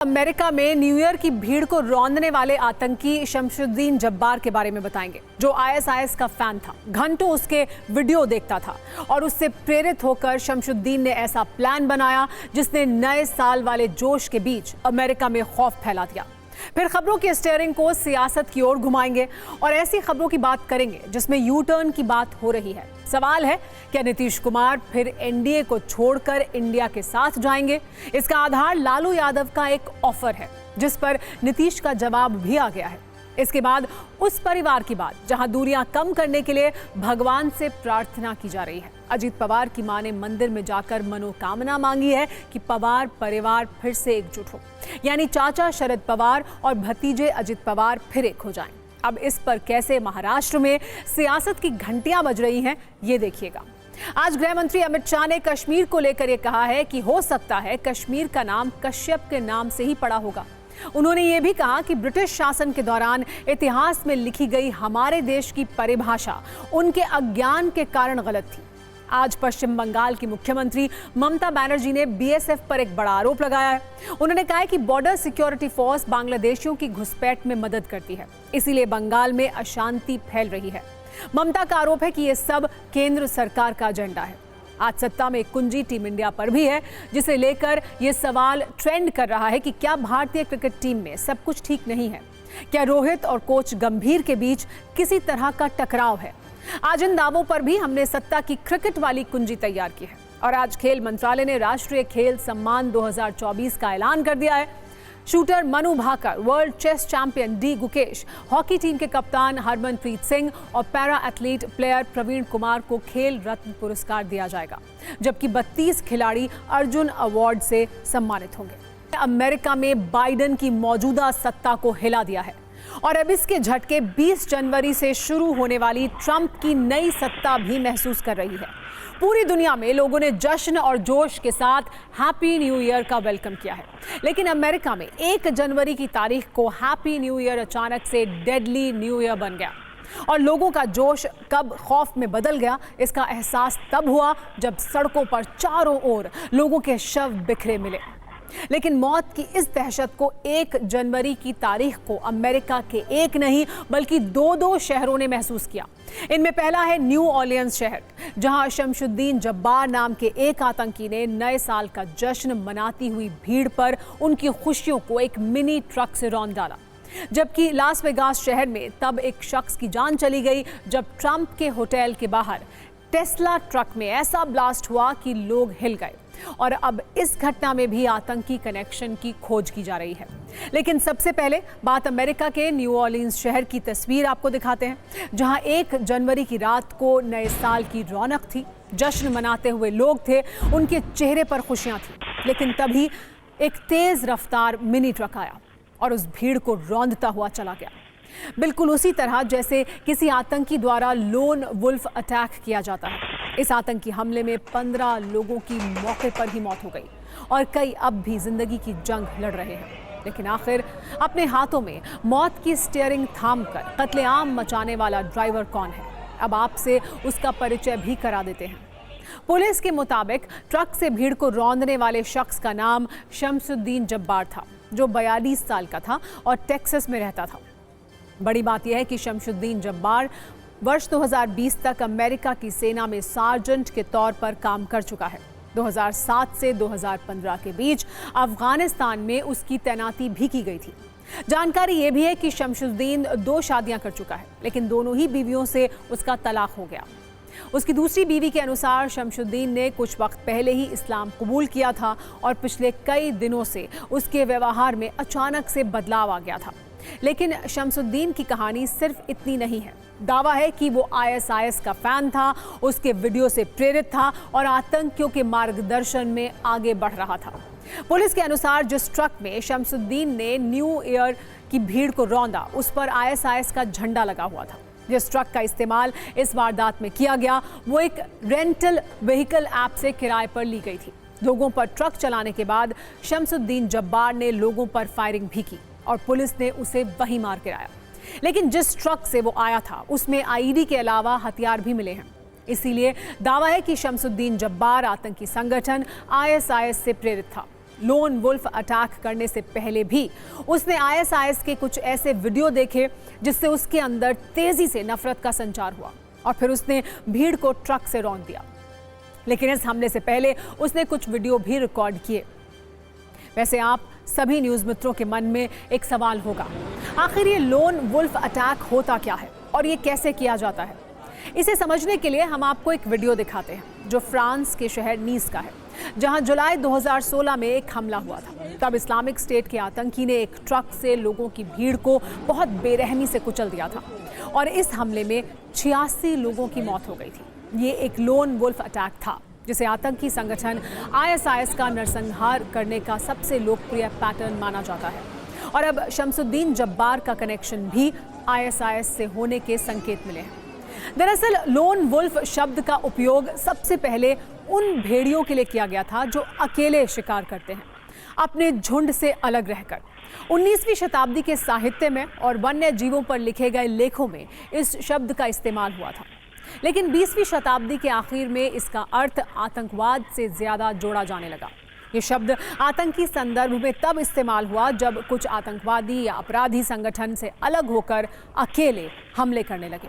America में new year की भीड़ को रौंदने वाले आतंकी शमशुद्दीन जब्बार के बारे में बताएंगे, जो आईएसआईएस का फैन था। घंटों उसके वीडियो देखता था और उससे प्रेरित होकर शमशुद्दीन ने ऐसा प्लान बनाया जिसने नए साल वाले जोश के बीच अमेरिका में खौफ फैला दिया। फिर खबरों के स्टीयरिंग को सियासत की ओर घुमाएंगे और ऐसी खबरों की बात करेंगे जिसमें यू टर्न की बात हो रही है। सवाल है, क्या नीतीश कुमार फिर एनडीए को छोड़कर इंडिया के साथ जाएंगे? इसका आधार लालू यादव का एक ऑफर है जिस पर नीतीश का जवाब भी आ गया है। इसके बाद उस परिवार की बात जहां दूरियां कम करने के लिए भगवान से प्रार्थना की जा रही है। अजीत पवार की मां ने मंदिर में जाकर मनोकामना मांगी है कि पवार परिवार फिर से एकजुट हो, यानी चाचा शरद पवार और भतीजे अजित पवार फिर एक हो जाएं। अब इस पर कैसे महाराष्ट्र में सियासत की घंटियां बज रही हैं, ये देखिएगा। आज गृह मंत्री अमित शाह ने कश्मीर को लेकर ये कहा है कि हो सकता है कश्मीर का नाम कश्यप के नाम से ही पड़ा होगा। उन्होंने ये भी कहा कि ब्रिटिश शासन के दौरान इतिहास में लिखी गई हमारे देश की परिभाषा उनके अज्ञान के कारण गलत थी। आज पश्चिम बंगाल की मुख्यमंत्री ममता बनर्जी ने बीएसएफ पर एक बड़ा आरोप लगाया है। उन्होंने कहा है कि बॉर्डर सिक्योरिटी फोर्स बांग्लादेशियों की घुसपैठ में मदद करती है, इसीलिए बंगाल में अशांति फैल रही है। ममता का आरोप है कि ये सब केंद्र सरकार का एजेंडा है। आज सत्ता में कुंजी टीम इंडिया पर भी है, जिसे लेकर ये सवाल ट्रेंड कर रहा है कि क्या भारतीय क्रिकेट टीम में सब कुछ ठीक नहीं है? क्या रोहित और कोच गंभीर के बीच किसी तरह का टकराव है? आज इन दावों पर भी हमने सत्ता की क्रिकेट वाली कुंजी तैयार की है। और आज खेल मंत्रालय ने राष्ट्रीय खेल सम्मान 2024 का ऐलान कर दिया है। Shooter Manu Bhaker, world chess champion D Gukesh, hockey team के कप्तान हरमनप्रीत सिंह और para athlete player Praveen Kumar को खेल रत्न पुरस्कार दिया जाएगा, जबकि 32 खिलाड़ी अर्जुन अवार्ड से सम्मानित होंगे। अमेरिका में बाइडेन की मौजूदा सत्ता को हिला दिया है और अब इसके झटके 20 जनवरी से शुरू होने वाली ट्रंप की नई सत्ता भी महसूस कर रही है। पूरी दुनिया में लोगों ने जश्न और जोश के साथ हैप्पी न्यू ईयर का वेलकम किया है, लेकिन अमेरिका में 1 जनवरी की तारीख को हैप्पी न्यू ईयर अचानक से डेडली न्यू ईयर बन गया और लोगों का जोश कब खौफ में बदल गया, इसका एहसास तब हुआ जब सड़कों पर चारों ओर लोगों के शव बिखरे मिले। लेकिन मौत की इस दहशत को 1 जनवरी की तारीख को अमेरिका के एक नहीं बल्कि 2 शहरों ने महसूस किया। इनमें पहला है न्यू ऑरलियंस शहर, जहां शमशुद्दीन जब्बार नाम के एक आतंकी ने नए साल का जश्न मनाती हुई भीड़ पर उनकी खुशियों को एक मिनी ट्रक से रौंद डाला। जबकि लास वेगास शहर में तब एक शख्स की जान चली गई जब ट्रंप के होटल के बाहर टेस्ला ट्रक में ऐसा ब्लास्ट हुआ कि लोग हिल गए। और अब इस घटना में भी आतंकी कनेक्शन की खोज की जा रही है। लेकिन सबसे पहले बात अमेरिका के न्यू ऑरलियंस शहर की तस्वीर आपको दिखाते हैं, जहां 1 जनवरी की रात को नए साल की रौनक थी। जश्न मनाते हुए लोग थे, उनके चेहरे पर खुशियां थी। लेकिन तभी एक तेज रफ्तार मिनी ट्रक आया और उस भीड़ को रौंदता हुआ चला गया, बिल्कुल उसी तरह जैसे किसी आतंकी द्वारा लोन वुल्फ अटैक किया जाता है। इस आतंकी हमले में 15 लोगों की मौके पर ही मौत हो गई और कई अब भी जिंदगी की जंग लड़ रहे हैं। लेकिन आखिर अपने हाथों में मौत की स्टीयरिंग थामकर कत्लेआम मचाने वाला ड्राइवर कौन है? अब आपसे उसका परिचय भी करा देते हैं। पुलिस के मुताबिक ट्रक से भीड़ को रौंदने वाले शख्स का नाम शमशुद्दीन जब्बार था, जो 42 साल का था और टेक्सास में रहता था। बड़ी बात यह है कि शमशुद्दीन जब्बार वर्ष 2020 तक अमेरिका की सेना में सार्जेंट के तौर पर काम कर चुका है। 2007 से 2015 के बीच अफगानिस्तान में उसकी तैनाती भी की गई थी। जानकारी ये भी है कि शमशुद्दीन 2 शादियां कर चुका है, लेकिन दोनों ही बीवियों से उसका तलाक हो गया। उसकी दूसरी बीवी के अनुसार शमशुद्दीन ने कुछ वक्त पहले ही इस्लाम कबूल किया था और पिछले कई दिनों से उसके व्यवहार में अचानक से बदलाव आ गया था। लेकिन शमशुद्दीन की कहानी सिर्फ इतनी नहीं है। दावा है कि वो आईएसआईएस का फैन था, उसके वीडियो से प्रेरित था और आतंकियों के मार्गदर्शन में आगे बढ़ रहा था। पुलिस के अनुसार जिस ट्रक में शमशुद्दीन ने न्यू ईयर की भीड़ को रौंदा, उस पर आईएसआईएस का झंडा लगा हुआ था। जिस ट्रक का इस्तेमाल इस वारदात में किया गया, वो एक रेंटल व्हीकल ऐप से किराए पर ली गई थी। लोगों पर ट्रक चलाने के बाद शमशुद्दीन जब्बार ने लोगों पर फायरिंग भी की और पुलिस ने उसे वहीं मार गिराया। लेकिन जिस ट्रक से वो आया था, उसमें आईईडी के अलावा हथियार भी मिले हैं। इसीलिए दावा है कि शमशुद्दीन जब्बार आतंकी संगठन आईएसआईएस से प्रेरित था। लोन वुल्फ अटैक करने से पहले भी उसने आईएसआईएस के कुछ ऐसे वीडियो देखे जिससे उसके अंदर तेजी से नफरत का संचार हुआ और फिर उसने भीड़ को ट्रक से रौंद दिया। लेकिन इस हमले से पहले उसने कुछ वीडियो भी रिकॉर्ड किए। वैसे आप सभी न्यूज मित्रों के मन में एक सवाल होगा, आखिर ये लोन वुल्फ अटैक होता क्या है और ये कैसे किया जाता है? इसे समझने के लिए हम आपको एक वीडियो दिखाते हैं जो फ्रांस के शहर नीस का है, जहां जुलाई 2016 में एक हमला हुआ था। तब इस्लामिक स्टेट के आतंकी ने एक ट्रक से लोगों की भीड़ को बहुत बेरहमी से कुचल दिया था और इस हमले में 86 लोगों की मौत हो गई थी। ये एक लोन वुल्फ अटैक था जिसे आतंकी संगठन आईएसआईएस का नरसंहार करने का सबसे लोकप्रिय पैटर्न माना जाता है। और अब शमसुद्दीन जब्बार का कनेक्शन भी आईएसआईएस से होने के संकेत मिले हैं। दरअसल लोन वुल्फ शब्द का उपयोग सबसे पहले उन भेड़ियों के लिए किया गया था जो अकेले शिकार करते हैं, अपने झुंड से अलग रहकर। 19वीं शताब्दी के साहित्य में और वन्य जीवों पर लिखे गए लेखों में इस शब्द का इस्तेमाल हुआ था, लेकिन 20वीं शताब्दी के आखिर में इसका अर्थ आतंकवाद से ज्यादा जोड़ा जाने लगा। ये शब्द आतंकी संदर्भ में तब इस्तेमाल हुआ जब कुछ आतंकवादी या अपराधी संगठन से अलग होकर अकेले हमले करने लगे।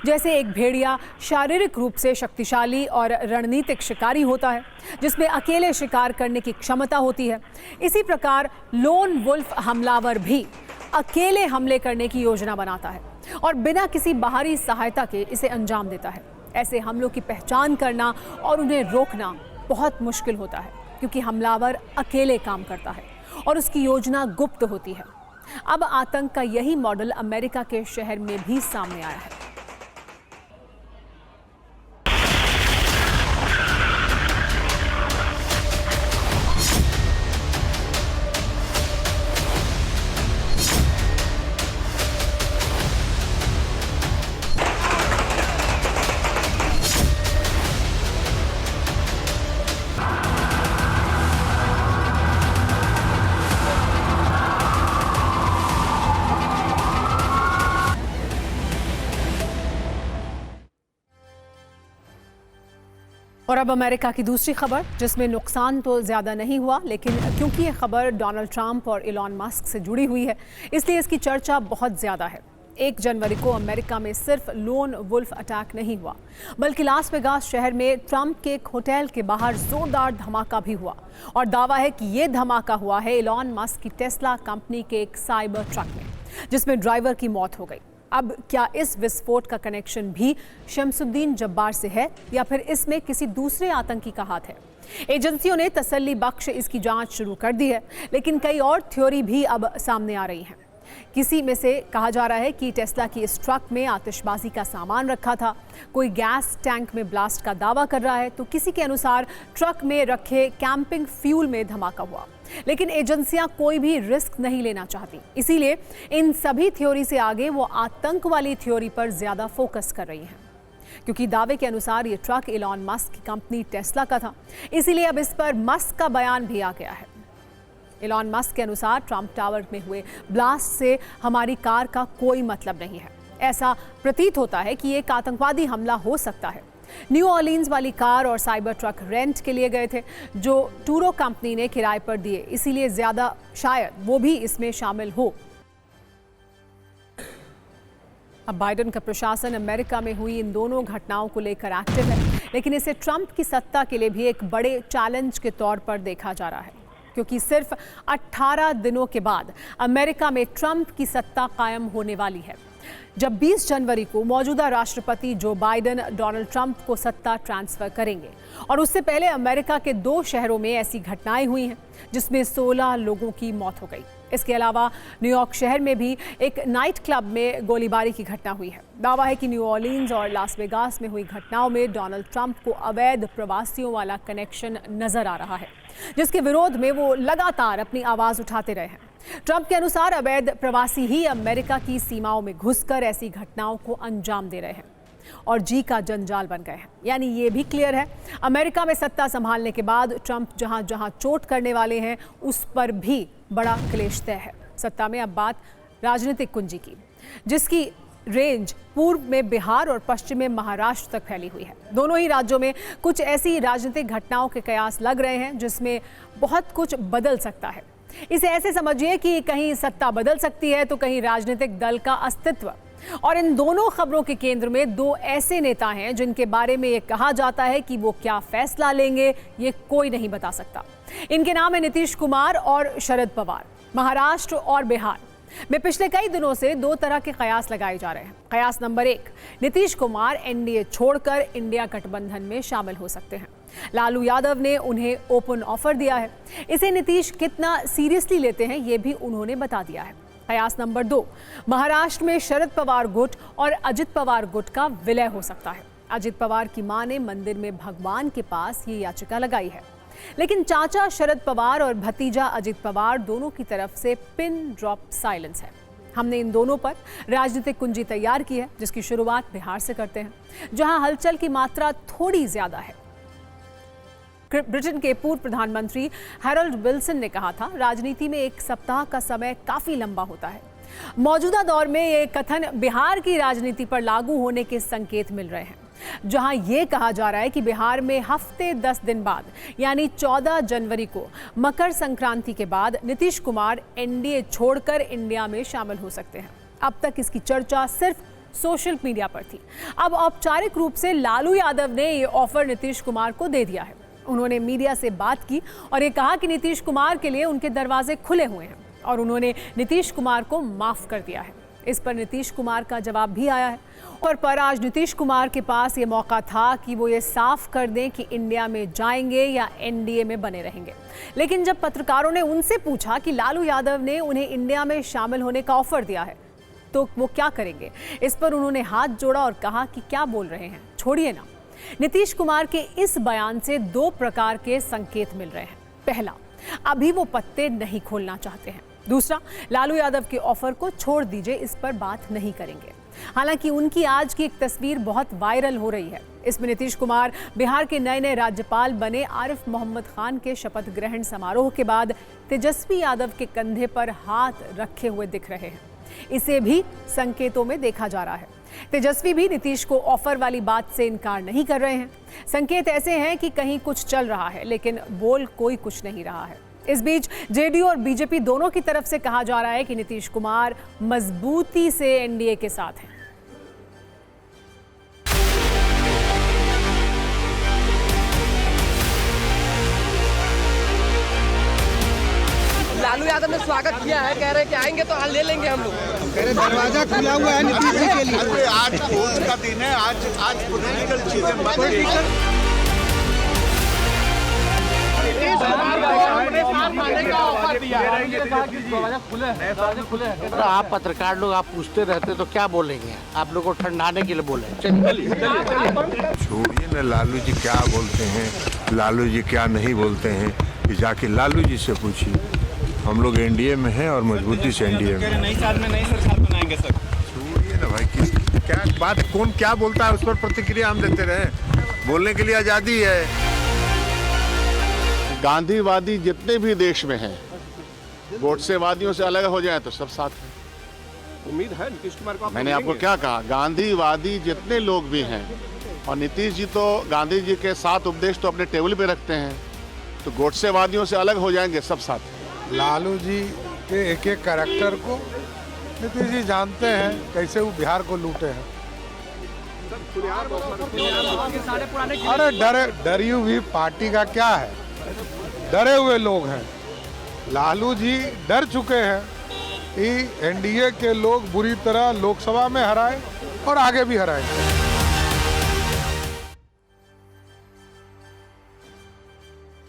जैसे एक भेड़िया शारीरिक रूप से शक्तिशाली और रणनीतिक शिकारी होता है जिसमें अकेले शिकार करने की क्षमता होती है, इसी प्रकार लोन वुल्फ हमलावर भी अकेले हमले करने की योजना बनाता है और बिना किसी बाहरी सहायता के इसे अंजाम देता है। ऐसे हमलों की पहचान करना और उन्हें रोकना बहुत मुश्किल होता है क्योंकि हमलावर अकेले काम करता है और उसकी योजना गुप्त होती है। अब आतंक का यही मॉडल अमेरिका के शहर में भी सामने आया है। और अब अमेरिका की दूसरी खबर, जिसमें नुकसान तो ज़्यादा नहीं हुआ, लेकिन क्योंकि ये खबर डोनाल्ड ट्रंप और इलॉन मस्क से जुड़ी हुई है इसलिए इसकी चर्चा बहुत ज़्यादा है। 1 जनवरी को अमेरिका में सिर्फ लोन वुल्फ अटैक नहीं हुआ बल्कि लास वेगास शहर में ट्रंप के एक होटल के बाहर जोरदार धमाका भी हुआ और दावा है कि ये धमाका हुआ है इलॉन मस्क की टेस्ला कंपनी के एक साइबर ट्रक में, जिसमें ड्राइवर की मौत हो गई। अब क्या इस विस्फोट का कनेक्शन भी शमसुद्दीन जब्बार से है या फिर इसमें किसी दूसरे आतंकी का हाथ है? एजेंसियों ने तसल्ली बख्श इसकी जांच शुरू कर दी है, लेकिन कई और थ्योरी भी अब सामने आ रही हैं। किसी में से कहा जा रहा है कि टेस्ला की इस ट्रक में आतिशबाजी का सामान रखा था, कोई गैस टैंक में ब्लास्ट का दावा कर रहा है, तो किसी के अनुसार ट्रक में रखे कैंपिंग फ्यूल में धमाका हुआ। लेकिन एजेंसियां कोई भी रिस्क नहीं लेना चाहती, इसीलिए इन सभी थ्योरी से आगे वो आतंक वाली थ्योरी पर ज्यादा फोकस कर रही हैं। क्योंकि दावे के अनुसार ये ट्रक इलॉन मस्क की कंपनी टेस्ला का था, इसीलिए अब इस पर मस्क का बयान भी आ गया है। इलॉन मस्क के अनुसार ट्रंप टावर में हुए ब्लास्ट से हमारी कार का कोई मतलब नहीं है। ऐसा प्रतीत होता है कि एक आतंकवादी हमला हो सकता है। न्यू ऑर्लिन्स वाली कार और साइबर ट्रक रेंट के लिए गए थे जो टूरो कंपनी ने किराए पर दिए, इसीलिए ज्यादा शायद वो भी इसमें शामिल हो। अब बाइडेन का प्रशासन अमेरिका में हुई इन दोनों घटनाओं को लेकर एक्टिव है, लेकिन इसे ट्रंप की सत्ता के लिए भी एक बड़े चैलेंज के तौर पर देखा जा रहा है, क्योंकि सिर्फ 18 दिनों के बाद अमेरिका में ट्रंप की सत्ता कायम होने वाली है, जब 20 जनवरी को मौजूदा राष्ट्रपति जो बाइडेन डोनाल्ड ट्रंप को सत्ता ट्रांसफर करेंगे। और उससे पहले अमेरिका के 2 शहरों में ऐसी घटनाएं हुई हैं जिसमें 16 लोगों की मौत हो गई। इसके अलावा न्यूयॉर्क शहर में भी एक नाइट क्लब में गोलीबारी की घटना हुई है। दावा है कि न्यू ऑर्लिन्स और लास वेगास में हुई घटनाओं में डोनाल्ड ट्रंप को अवैध प्रवासियों वाला कनेक्शन नजर आ रहा है, जिसके विरोध में वो लगातार अपनी आवाज उठाते रहे हैं। ट्रंप के अनुसार अवैध प्रवासी ही अमेरिका की सीमाओं में घुसकर ऐसी घटनाओं को अंजाम दे रहे हैं और जी का जंजाल बन गए हैं। यानी ये भी क्लियर है, अमेरिका में सत्ता संभालने के बाद ट्रंप जहां जहां चोट करने वाले हैं उस पर भी बड़ा क्लेश तय है। सत्ता में अब बात राजनीतिक कुंजी की, जिसकी रेंज पूर्व में बिहार और पश्चिम में महाराष्ट्र तक फैली हुई है। दोनों ही राज्यों में कुछ ऐसी राजनीतिक घटनाओं के कयास लग रहे हैं जिसमें बहुत कुछ बदल सकता है। इसे ऐसे समझिए कि कहीं सत्ता बदल सकती है तो कहीं राजनीतिक दल का अस्तित्व। और इन दोनों खबरों के केंद्र में दो ऐसे नेता हैं जिनके बारे में ये कहा जाता है कि वो क्या फैसला लेंगे ये कोई नहीं बता सकता। इनके नाम है नीतीश कुमार और शरद पवार। महाराष्ट्र और बिहार में पिछले कई दिनों से दो तरह के कयास लगाए जा रहे हैं। कयास नंबर 1, नीतीश कुमार एनडीए छोड़कर इंडिया गठबंधन में शामिल हो सकते हैं। लालू यादव ने उन्हें ओपन ऑफर दिया है। इसे नीतीश कितना सीरियसली लेते हैं ये भी उन्होंने बता दिया है। कयास नंबर 2, महाराष्ट्र में शरद पवार गुट और अजित पवार गुट का विलय हो सकता है। अजित पवार की मां ने मंदिर में भगवान के पास ये याचिका लगाई है, लेकिन चाचा शरद पवार और भतीजा अजित पवार दोनों की तरफ से पिन ड्रॉप साइलेंस है। हमने इन दोनों पर राजनीतिक कुंजी तैयार की है, जिसकी शुरुआत बिहार से करते हैं, जहां हलचल की मात्रा थोड़ी ज्यादा है। ब्रिटेन के पूर्व प्रधानमंत्री हैरोल्ड विल्सन ने कहा था, राजनीति में एक सप्ताह का समय काफी लंबा होता है। मौजूदा दौर में ये कथन बिहार की राजनीति पर लागू होने के संकेत मिल रहे हैं, जहां ये कहा जा रहा है कि बिहार में हफ्ते 10 दिन बाद यानी 14 जनवरी को मकर संक्रांति के बाद नीतीश कुमार एनडीए छोड़कर इंडिया में शामिल हो सकते हैं। अब तक इसकी चर्चा सिर्फ सोशल मीडिया पर थी। अब औपचारिक रूप से लालू यादव ने ये ऑफर नीतीश कुमार को दे दिया है। उन्होंने मीडिया से बात की और ये कहा कि नीतीश कुमार के लिए उनके दरवाजे खुले हुए हैं और उन्होंने नीतीश कुमार को माफ कर दिया है। इस पर नीतीश कुमार का जवाब भी आया है और पर आज नीतीश कुमार के पास ये मौका था कि वो ये साफ कर दें कि इंडिया में जाएंगे या एनडीए में बने रहेंगे। लेकिन जब पत्रकारों ने उनसे पूछा कि लालू यादव ने उन्हें इंडिया में शामिल होने का ऑफर दिया है तो वो क्या करेंगे, इस पर उन्होंने हाथ जोड़ा और कहा कि क्या बोल रहे हैं, छोड़िए ना। नीतीश कुमार के इस बयान से दो प्रकार के संकेत मिल रहे हैं। पहला, अभी वो पत्ते नहीं खोलना चाहते हैं। दूसरा, लालू यादव के ऑफर को छोड़ दीजिए, इस पर बात नहीं करेंगे। हालांकि उनकी आज की एक तस्वीर बहुत वायरल हो रही है। इसमें नीतीश कुमार बिहार के नए राज्यपाल बने आरिफ मोहम्मद खान के शपथ ग्रहण समारोह के बाद तेजस्वी यादव के कंधे पर हाथ रखे हुए दिख रहे हैं। इसे भी संकेतों में देखा जा रहा है। तेजस्वी भी नीतीश को ऑफर वाली बात से इनकार नहीं कर रहे हैं। संकेत ऐसे हैं कि कहीं कुछ चल रहा है, लेकिन बोल कोई कुछ नहीं रहा है। इस बीच जेडीयू और बीजेपी दोनों की तरफ से कहा जा रहा है कि नीतीश कुमार मजबूती से एनडीए के साथ हैं। लालू यादव ने स्वागत किया है, कह रहे हैं कि आएंगे तो हाल ले लेंगे हम लोग। दरवाजा खुला हुआ है नीतीश जी के लिए। आज वोट का दिन है, आज पॉलिटिकल चीजें बंद आप पत्रकार लोग आप पूछते रहते तो क्या बोलेंगे, आप लोग को ठंडाने के लिए बोले। छोड़िए ना, लालू जी क्या बोलते हैं, लालू जी क्या नहीं बोलते हैं, कि जाके लालू जी से पूछिए। हम लोग एनडीए में हैं और मजबूती से एनडीए में। नई साल में नई सरकार बनाएंगे सर। छोड़िए ना भाई, किस क्या बात, कौन क्या बोलता है उस पर प्रतिक्रिया हम देते रहे। बोलने के लिए आजादी है। गांधीवादी जितने भी देश में हैं, गोडसेवादियों से अलग हो जाए तो सब साथ हैं। उम्मीद है नीतीश कुमार को। मैंने आपको क्या कहा, गांधीवादी जितने लोग भी हैं, और नीतीश जी तो गांधी जी के 7 उपदेश तो अपने टेबल पे रखते हैं, तो गोडसेवादियों से अलग हो जाएंगे सब साथ। लालू जी के एक एक कैरेक्टर को नीतीश जी जानते हैं, कैसे वो बिहार को लूटे हैं। अरे डरी हुई पार्टी का क्या है, डरे हुए लोग हैं। लालू जी डर चुके हैं कि एनडीए के लोग बुरी तरह लोकसभा में हराए और आगे भी हराएंगे।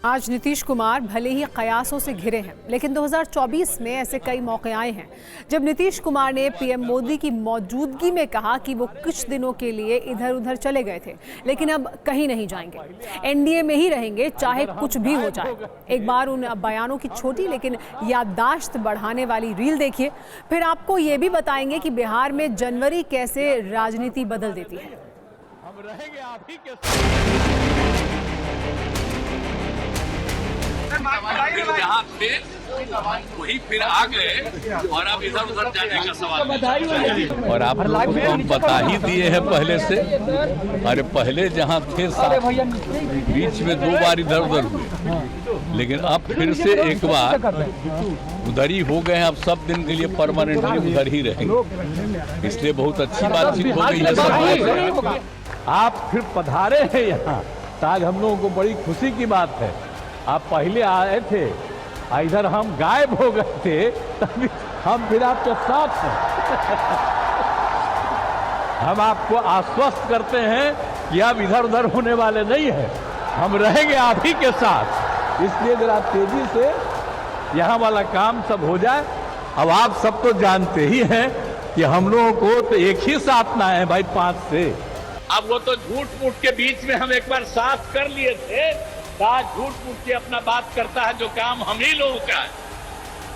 आज नीतीश कुमार भले ही कयासों से घिरे हैं, लेकिन 2024 में ऐसे कई मौके आए हैं जब नीतीश कुमार ने पीएम मोदी की मौजूदगी में कहा कि वो कुछ दिनों के लिए इधर उधर चले गए थे, लेकिन अब कहीं नहीं जाएंगे, एनडीए में ही रहेंगे चाहे कुछ भी हो जाए। एक बार उन बयानों की छोटी लेकिन याददाश्त बढ़ाने वाली रील देखिए, फिर आपको ये भी बताएंगे कि बिहार में जनवरी कैसे राजनीति बदल देती है। हम रहेंगे आप ही के साथ। फिर जहाँ थे वही फिर आ गए और अब इधर उधर जाने का सवाल। और आप लोगों को हम बता ही दिए हैं पहले से। अरे पहले जहाँ थे बीच में 2 बार इधर उधर हुए, लेकिन अब फिर से एक बार उधर ही हो गए हैं। अब सब दिन के लिए परमानेंटली उधर ही रहेंगे, इसलिए बहुत अच्छी बातचीत हो गई है सब। आप फिर पधारे हैं यहाँ, आज हम लोगों को बड़ी खुशी की बात है। आप पहले आए थे, इधर हम गायब हो गए थे, तभी हम फिर आपके साथ हैं। हम आपको आश्वस्त करते हैं कि आप इधर उधर होने वाले नहीं हैं, हम रहेंगे आप ही के साथ। इसलिए जरा तेजी से यहाँ वाला काम सब हो जाए। अब आप सब तो जानते ही हैं कि हम लोगों को तो एक ही साथ ना है भाई 5 से। अब वो तो झूठ मूठ के बीच में हम एक बार साफ कर लिए थे। साथ झूठ मूठ के अपना बात करता है, जो काम हम ही लोगों का है,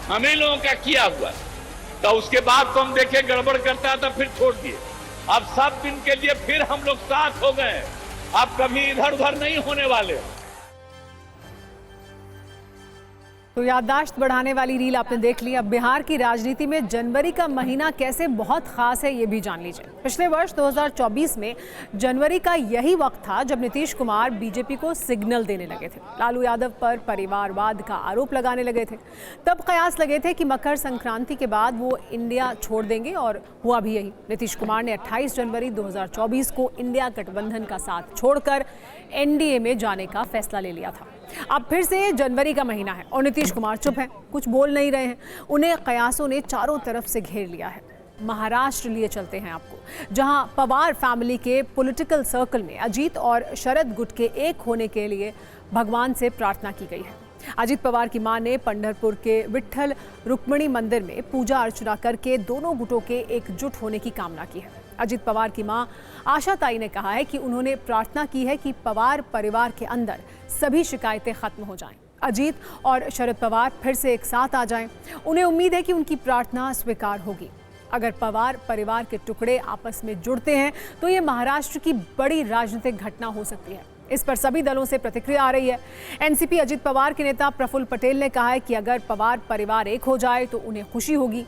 हम ही लोगों का किया हुआ। तो उसके बाद तो हम देखे गड़बड़ करता है तो फिर छोड़ दिए। अब सब दिन के लिए फिर हम लोग साथ हो गए, अब कभी इधर उधर नहीं होने वाले। तो याददाश्त बढ़ाने वाली रील आपने देख ली। अब बिहार की राजनीति में जनवरी का महीना कैसे बहुत खास है ये भी जान लीजिए। पिछले वर्ष 2024 में जनवरी का यही वक्त था जब नीतीश कुमार बीजेपी को सिग्नल देने लगे थे, लालू यादव पर परिवारवाद का आरोप लगाने लगे थे। तब कयास लगे थे कि मकर संक्रांति के बाद वो इंडिया छोड़ देंगे और हुआ भी यही। नीतीश कुमार ने 28 जनवरी 2024 को इंडिया गठबंधन का साथ छोड़कर एनडीए में जाने का फैसला ले लिया था। अब फिर से जनवरी का महीना है और नीतीश कुमार चुप हैं, कुछ बोल नहीं रहे हैं। उन्हें कयासों ने चारों तरफ से घेर लिया है। महाराष्ट्र लिए चलते हैं आपको, जहां पवार फैमिली के पॉलिटिकल सर्कल में अजीत और शरद गुट के एक होने के लिए भगवान से प्रार्थना की गई है। अजीत पवार की मां ने पंढरपुर के विट्ठल रुक्मिणी मंदिर में पूजा अर्चना करके दोनों गुटों के एकजुट होने की कामना की है। अजीत पवार की मां आशा ताई ने कहा है कि उन्होंने प्रार्थना की है कि पवार परिवार के अंदर सभी शिकायतें खत्म हो जाएं, अजीत और शरद पवार फिर से एक साथ आ जाएं। उन्हें उम्मीद है कि उनकी प्रार्थना स्वीकार होगी। अगर पवार परिवार के टुकड़े आपस में जुड़ते हैं तो ये महाराष्ट्र की बड़ी राजनीतिक घटना हो सकती है। इस पर सभी दलों से प्रतिक्रिया आ रही है। एनसीपी अजीत पवार के नेता प्रफुल्ल पटेल ने कहा है कि अगर पवार परिवार एक हो जाए तो उन्हें खुशी होगी।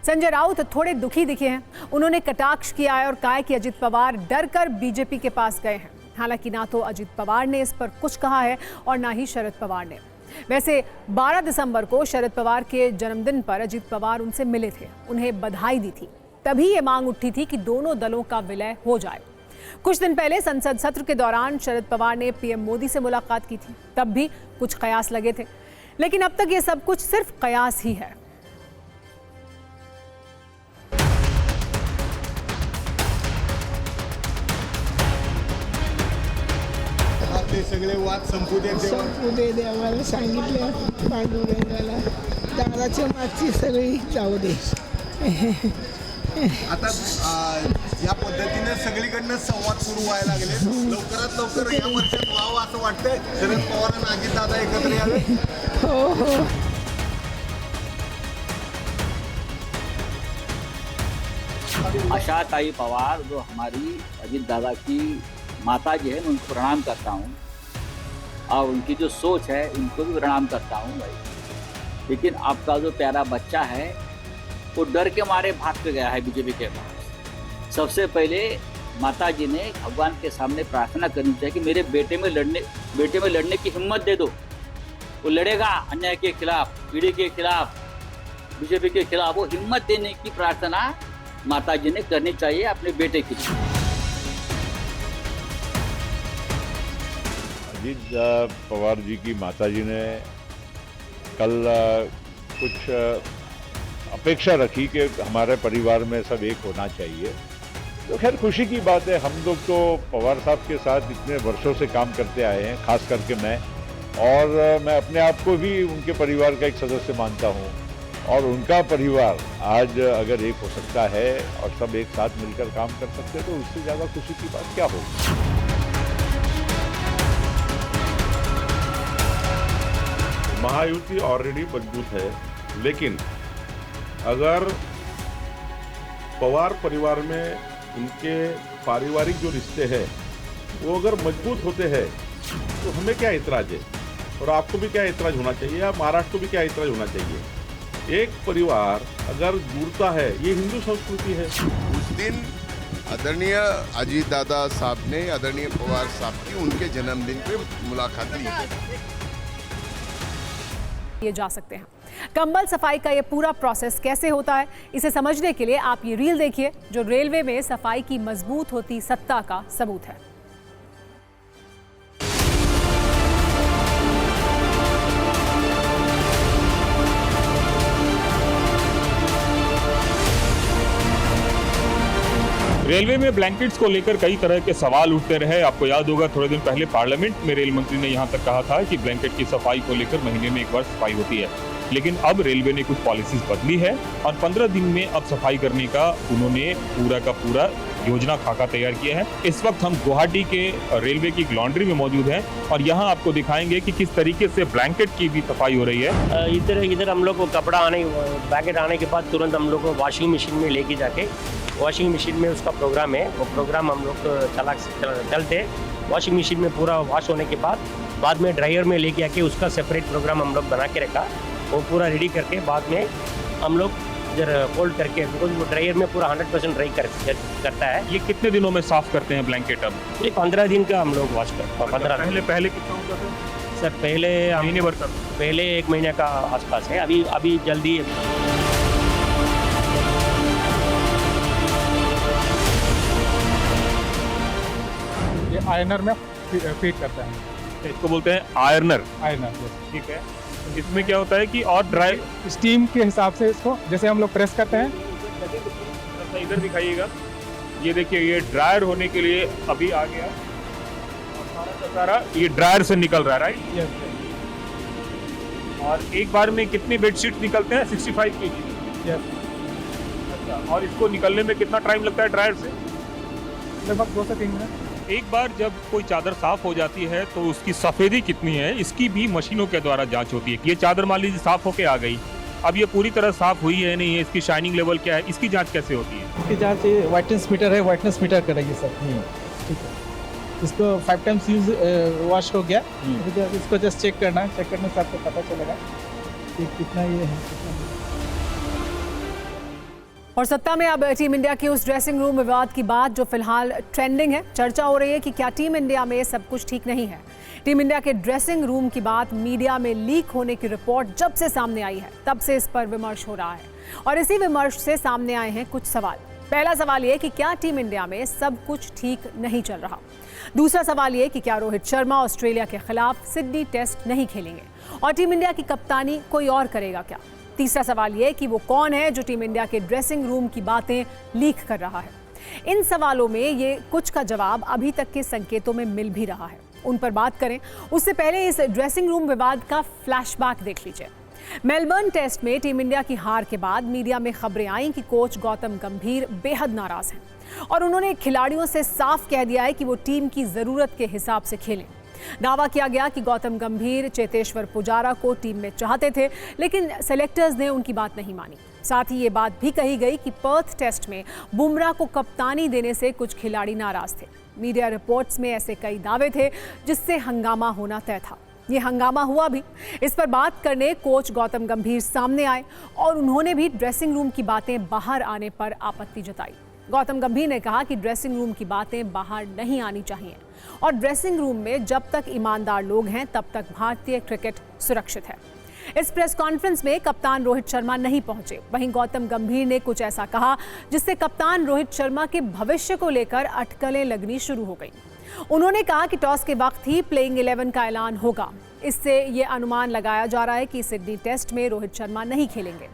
संजय राउत थोड़े दुखी दिखे हैं। उन्होंने कटाक्ष किया है और कहा है कि अजीत पवार डर कर बीजेपी के पास गए हैं। हालांकि ना तो अजीत पवार ने इस पर कुछ कहा है और ना ही शरद पवार ने। वैसे 12 दिसंबर को शरद पवार के जन्मदिन पर अजीत पवार उनसे मिले थे, उन्हें बधाई दी थी। तभी ये मांग उठी थी कि दोनों दलों का विलय हो जाए। कुछ दिन पहले संसद सत्र के दौरान शरद पवार ने पीएम मोदी से मुलाकात की थी, तब भी कुछ कयास लगे थे, लेकिन अब तक ये सब कुछ सिर्फ कयास ही है। सगळे वाद संपू दे देवाला सांगितलं पांडुरंगाला, दाराच्या मागची सगळी जाऊ दे। आता या पद्धतीने सगळीकडनं संवाद सुरू व्हायला लागले। लवकरात लवकर या वर्षात व्हावं असं वाटतंय। शरद पवार आणि अजित दादा एकत्र यावे। हो हो। आशा ताई पवार जो हमारी अजीत दादा की माता जी है, मैं उनको प्रणाम करता हूँ और उनकी जो सोच है उनको भी प्रणाम करता हूँ भाई। लेकिन आपका जो प्यारा बच्चा है वो डर के मारे भाग के गया है बीजेपी के पास। सबसे पहले माता जी ने भगवान के सामने प्रार्थना करनी चाहिए कि मेरे बेटे में लड़ने की हिम्मत दे दो। वो लड़ेगा अन्याय के खिलाफ, पीढ़ी के खिलाफ, बीजेपी के खिलाफ। वो हिम्मत देने की प्रार्थना माता जी ने करनी चाहिए अपने बेटे के लिए। अजीत पवार जी की माताजी ने कल कुछ अपेक्षा रखी कि हमारे परिवार में सब एक होना चाहिए, तो खैर खुशी की बात है। हम लोग तो पवार साहब के साथ इतने वर्षों से काम करते आए हैं, खास करके मैं, और मैं अपने आप को भी उनके परिवार का एक सदस्य मानता हूँ। और उनका परिवार आज अगर एक हो सकता है और सब एक साथ मिलकर काम कर सकते हैं तो उससे ज़्यादा खुशी की बात क्या होगी। महायुति ऑलरेडी मजबूत है, लेकिन अगर पवार परिवार में उनके पारिवारिक जो रिश्ते हैं वो अगर मजबूत होते हैं तो हमें क्या इतराज है। और आपको भी क्या ऐतराज होना चाहिए, या महाराष्ट्र को भी क्या ऐतराज होना चाहिए। एक परिवार अगर जुड़ता है, ये हिंदू संस्कृति है। उस दिन आदरणीय अजीत दादा साहब ने आदरणीय पवार साहब की उनके जन्मदिन पे मुलाकात ली। ये जा सकते हैं कंबल सफाई का ये पूरा प्रोसेस कैसे होता है, इसे समझने के लिए आप ये रील देखिए जो रेलवे में सफाई की मजबूत होती सत्ता का सबूत है। रेलवे में ब्लैंकेट्स को लेकर कई तरह के सवाल उठते रहे। आपको याद होगा थोड़े दिन पहले पार्लियामेंट में रेल मंत्री ने यहां तक कहा था कि ब्लैंकेट की सफाई को लेकर महीने में एक बार सफाई होती है, लेकिन अब रेलवे ने कुछ पॉलिसीज बदली है और 15 दिन में अब सफाई करने का उन्होंने पूरा का पूरा योजना खाका तैयार किया है। इस वक्त हम गुवाहाटी के रेलवे की लॉन्ड्री में मौजूद हैं और यहाँ आपको दिखाएंगे कि किस तरीके से ब्लैंकेट की भी सफाई हो रही है। इधर हम लोग को कपड़ा ब्लैंकेट आने के बाद तुरंत हम लोग को वॉशिंग मशीन में लेके जाके वॉशिंग मशीन में उसका प्रोग्राम है, वो प्रोग्राम हम लोग चलते वॉशिंग मशीन में पूरा वॉश होने के बाद में ड्रायर में लेके आके उसका सेपरेट प्रोग्राम हम लोग बना के रखा। वो पूरा रेडी करके बाद में हम लोग इधर फोल्ड करके, बिकॉज वो ड्रायर में पूरा 100% ड्राई करता है। ये कितने दिनों में साफ करते हैं ब्लैंकेट? अब ये 15 दिन का हम लोग वॉश करते हैं। 15 पहले कितना होता था सर? पहले महीने भर का, पहले 1 महीने का आसपास है। अभी जल्दी आयरनर में फीड करता है। इसको बोलते हैं आयरनर। ठीक है। इसमें क्या होता है कि और ड्राई स्टीम के हिसाब से इसको जैसे हम लोग प्रेस करते हैं। इधर दिखाइएगा, ये देखिए ये ड्रायर होने के लिए अभी आ गया सारा ये ड्रायर से निकल रहा है, राइट? और एक बार में कितनी बेडशीट निकलते हैं? 65 kg। अच्छा, और इसको निकलने में कितना टाइम लगता है ड्रायर से? लगभग 2 से 3 मिनट। एक बार जब कोई चादर साफ हो जाती है तो उसकी सफेदी कितनी है इसकी भी मशीनों के द्वारा जांच होती है। ये चादर मान लीजिए साफ होके आ गई, अब ये पूरी तरह साफ हुई है नहीं है, इसकी शाइनिंग लेवल क्या है, इसकी जांच कैसे होती है? इसकी जांच वाइटनेस मीटर है, वाइटनेस मीटर करेगी सर। ठीक है, इसको 5 टाइम्स यूज वॉश हो गया, इसको जस्ट चेक करना है। चेक करने से आपको पता चलेगा कि कितना ये है। और सत्ता में अब टीम इंडिया के उस ड्रेसिंग रूम विवाद की बात जो फिलहाल ट्रेंडिंग है। चर्चा हो रही है कि क्या टीम इंडिया में सब कुछ ठीक नहीं है। टीम इंडिया के ड्रेसिंग रूम की बात मीडिया में लीक होने की रिपोर्ट जब से सामने आई है तब से इस पर विमर्श हो रहा है और इसी विमर्श से सामने आए हैं कुछ सवाल। पहला सवाल ये कि क्या टीम इंडिया में सब कुछ ठीक नहीं चल रहा। दूसरा सवाल ये कि क्या रोहित शर्मा ऑस्ट्रेलिया के खिलाफ सिडनी टेस्ट नहीं खेलेंगे और टीम इंडिया की कप्तानी कोई और करेगा क्या। तीसरा सवाल ये कि वो कौन है जो टीम इंडिया के ड्रेसिंग रूम की बातें लीक कर रहा है। इन सवालों में ये कुछ का जवाब अभी तक के संकेतों में मिल भी रहा है, उन पर बात करें उससे पहले इस ड्रेसिंग रूम विवाद का फ्लैशबैक देख लीजिए। मेलबर्न टेस्ट में टीम इंडिया की हार के बाद मीडिया में खबरें आईं कि कोच गौतम गंभीर बेहद नाराज हैं और उन्होंने खिलाड़ियों से साफ कह दिया है कि वो टीम की जरूरत के हिसाब से खेलें। दावा किया गया कि गौतम गंभीर चेतेश्वर पुजारा को टीम में चाहते थे लेकिन सेलेक्टर्स ने उनकी बात नहीं मानी। साथ ही ये बात भी कही गई कि पर्थ टेस्ट में बुमराह को कप्तानी देने से कुछ खिलाड़ी नाराज थे। मीडिया रिपोर्ट्स में ऐसे कई दावे थे जिससे हंगामा होना तय था। ये हंगामा हुआ भी। इस पर बात करने कोच गौतम गंभीर सामने आए और उन्होंने भी ड्रेसिंग रूम की बातें बाहर आने पर आपत्ति जताई। गौतम गंभीर ने कहा कि ड्रेसिंग रूम की बातें बाहर नहीं आनी चाहिए और ड्रेसिंग रूम में जब तक ईमानदार लोग हैं तब तक भारतीय क्रिकेट सुरक्षित है। इस प्रेस कॉन्फ्रेंस में कप्तान रोहित शर्मा नहीं पहुंचे। वहीं गौतम गंभीर ने कुछ ऐसा कहा जिससे कप्तान रोहित शर्मा के भविष्य को लेकर अटकलें लगनी शुरू हो गई। उन्होंने कहा कि टॉस के वक्त ही प्लेइंग 11 का ऐलान होगा। इससे ये अनुमान लगाया जा रहा है कि सिडनी टेस्ट में रोहित शर्मा नहीं खेलेंगे।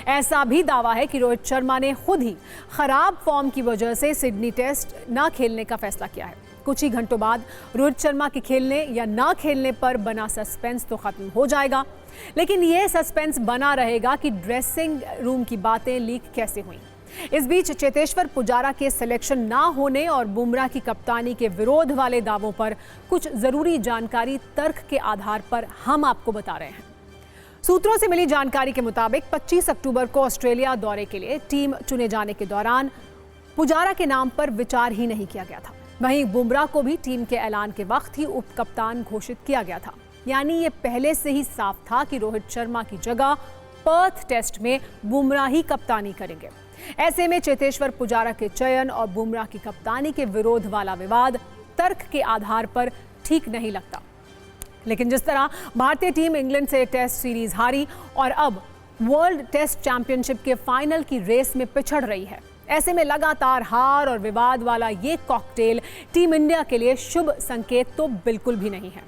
ऐसा भी दावा है कि रोहित शर्मा ने खुद ही खराब फॉर्म की वजह से सिडनी टेस्ट न खेलने का फैसला किया है। कुछ ही घंटों बाद रोहित शर्मा के खेलने या ना खेलने पर बना सस्पेंस तो खत्म हो जाएगा, लेकिन ये सस्पेंस बना रहेगा कि ड्रेसिंग रूम की बातें लीक कैसे हुई। इस बीच चेतेश्वर पुजारा के सिलेक्शन ना होने और बुमराह की कप्तानी के विरोध वाले दावों पर कुछ जरूरी जानकारी तर्क के आधार पर हम आपको बता रहे हैं। सूत्रों से मिली जानकारी के मुताबिक 25 अक्टूबर को ऑस्ट्रेलिया दौरे के लिए टीम चुने जाने के दौरान पुजारा के नाम पर विचार ही नहीं किया गया था। वहीं बुमराह को भी टीम के ऐलान के वक्त ही उप कप्तान घोषित किया गया था। यानी ये पहले से ही साफ था कि रोहित शर्मा की जगह पर्थ टेस्ट में बुमराह ही कप्तानी करेंगे। ऐसे में चेतेश्वर पुजारा के चयन और बुमराह की कप्तानी के विरोध वाला विवाद तर्क के आधार पर ठीक नहीं लगता। लेकिन जिस तरह भारतीय टीम इंग्लैंड से टेस्ट सीरीज हारी और अब वर्ल्ड टेस्ट चैंपियनशिप के फाइनल की रेस में पिछड़ रही है, ऐसे में लगातार हार और विवाद वाला ये कॉकटेल टीम इंडिया के लिए शुभ संकेत तो बिल्कुल भी नहीं है।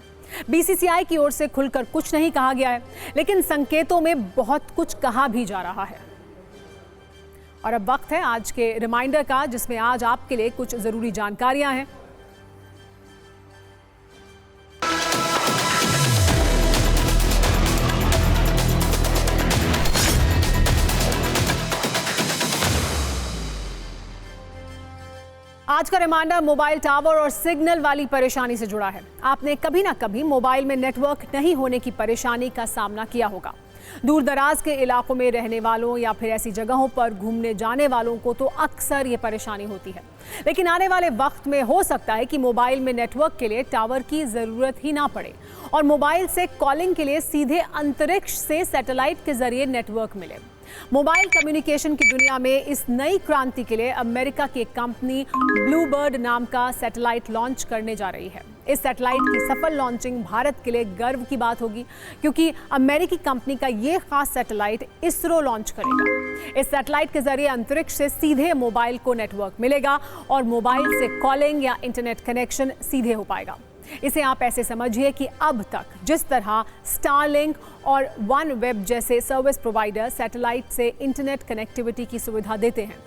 बीसीसीआई की ओर से खुलकर कुछ नहीं कहा गया है, लेकिन संकेतों में बहुत कुछ कहा भी जा रहा है। और अब वक्त है आज के रिमाइंडर का, जिसमें आज आपके लिए कुछ जरूरी जानकारियां हैं। आज का रिमाइंडर मोबाइल टावर और सिग्नल वाली परेशानी से जुड़ा है। आपने कभी ना कभी मोबाइल में नेटवर्क नहीं होने की परेशानी का सामना किया होगा। दूर दराज के इलाकों में रहने वालों या फिर ऐसी जगहों पर घूमने जाने वालों को तो अक्सर ये परेशानी होती है। लेकिन आने वाले वक्त में हो सकता है कि मोबाइल में नेटवर्क के लिए टावर की ज़रूरत ही ना पड़े और मोबाइल से कॉलिंग के लिए सीधे अंतरिक्ष से सैटेलाइट के जरिए नेटवर्क मिले। मोबाइल कम्युनिकेशन की दुनिया में इस नई क्रांति के लिए अमेरिका की कंपनी ब्लूबर्ड नाम का सैटेलाइट लॉन्च करने जा रही है। इस सैटेलाइट की सफल लॉन्चिंग भारत के लिए गर्व की बात होगी, क्योंकि अमेरिकी कंपनी का ये खास सैटेलाइट इसरो लॉन्च करेगा। इस सैटेलाइट के जरिए अंतरिक्ष से सीधे मोबाइल को नेटवर्क मिलेगा और मोबाइल से कॉलिंग या इंटरनेट कनेक्शन सीधे हो पाएगा। इसे आप ऐसे समझिए कि अब तक जिस तरह स्टारलिंक और वन वेब जैसे सर्विस प्रोवाइडर सैटेलाइट से इंटरनेट कनेक्टिविटी की सुविधा देते हैं,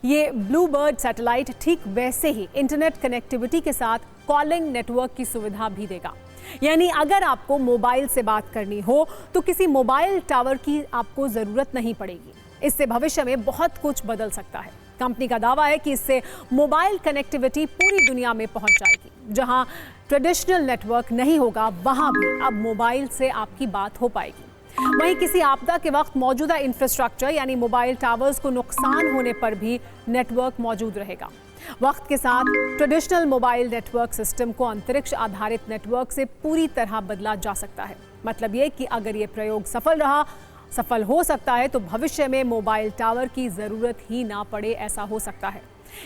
ये ब्लूबर्ड सैटेलाइट ठीक वैसे ही इंटरनेट कनेक्टिविटी के साथ कॉलिंग नेटवर्क की सुविधा भी देगा। यानी अगर आपको मोबाइल से बात करनी हो तो किसी मोबाइल टावर की आपको ज़रूरत नहीं पड़ेगी। इससे भविष्य में बहुत कुछ बदल सकता है। कंपनी का दावा है कि इससे मोबाइल कनेक्टिविटी पूरी दुनिया में पहुंच जाएगी। जहां ट्रेडिशनल नेटवर्क नहीं होगा, वहां भी अब मोबाइल से आपकी बात हो पाएगी। वहीं किसी आपदा के वक्त मौजूदा इंफ्रास्ट्रक्चर यानी मोबाइल टावर्स को नुकसान होने पर भी नेटवर्क मौजूद रहेगा। वक्त के साथ ट्रेडिशनल मोबाइल नेटवर्क सिस्टम को अंतरिक्ष आधारित नेटवर्क से पूरी तरह बदला जा सकता है। मतलब ये कि अगर ये प्रयोग सफल हो सकता है तो भविष्य में मोबाइल टावर की ज़रूरत ही ना पड़े, ऐसा हो सकता है।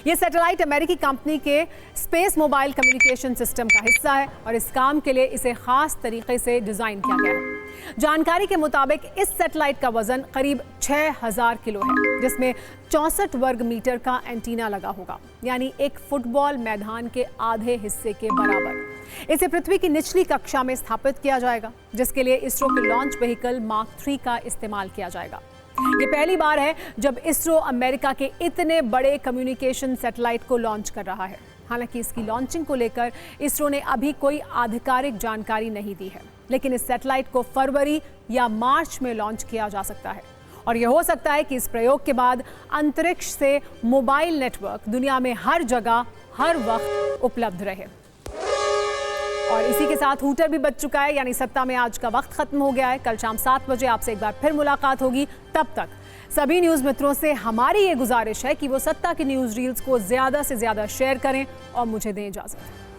ये सैटेलाइट अमेरिकी कंपनी के स्पेस मोबाइल कम्युनिकेशन सिस्टम का हिस्सा है और इस काम के लिए इसे खास तरीके से डिज़ाइन किया गया है। जानकारी के मुताबिक इस सैटेलाइट का वजन करीब 6000 किलो है, जिसमें 64 वर्ग मीटर का एंटीना लगा होगा, यानी एक फुटबॉल मैदान के आधे हिस्से के बराबर। इसे पृथ्वी की निचली कक्षा में स्थापित किया जाएगा, जिसके लिए इसरो के लॉन्च व्हीकल मार्क 3 का इस्तेमाल किया जाएगा। ये पहली बार है जब इसरो अमेरिका के इतने बड़े कम्युनिकेशन सैटेलाइट को लॉन्च कर रहा है। हालांकि इसकी लॉन्चिंग को लेकर इसरो ने अभी कोई आधिकारिक जानकारी नहीं दी है, लेकिन इस सैटेलाइट को फरवरी या मार्च में लॉन्च किया जा सकता है और यह हो सकता है कि इस प्रयोग के बाद अंतरिक्ष से मोबाइल नेटवर्क दुनिया में हर जगह हर वक्त उपलब्ध रहे। और इसी के साथ हूटर भी बज चुका है, यानी सत्ता में आज का वक्त खत्म हो गया है। कल शाम 7 बजे आपसे एक बार फिर मुलाकात होगी। तब तक सभी न्यूज़ मित्रों से हमारी ये गुजारिश है कि वो सत्ता की न्यूज़ रील्स को ज़्यादा से ज़्यादा शेयर करें और मुझे दें इजाज़त।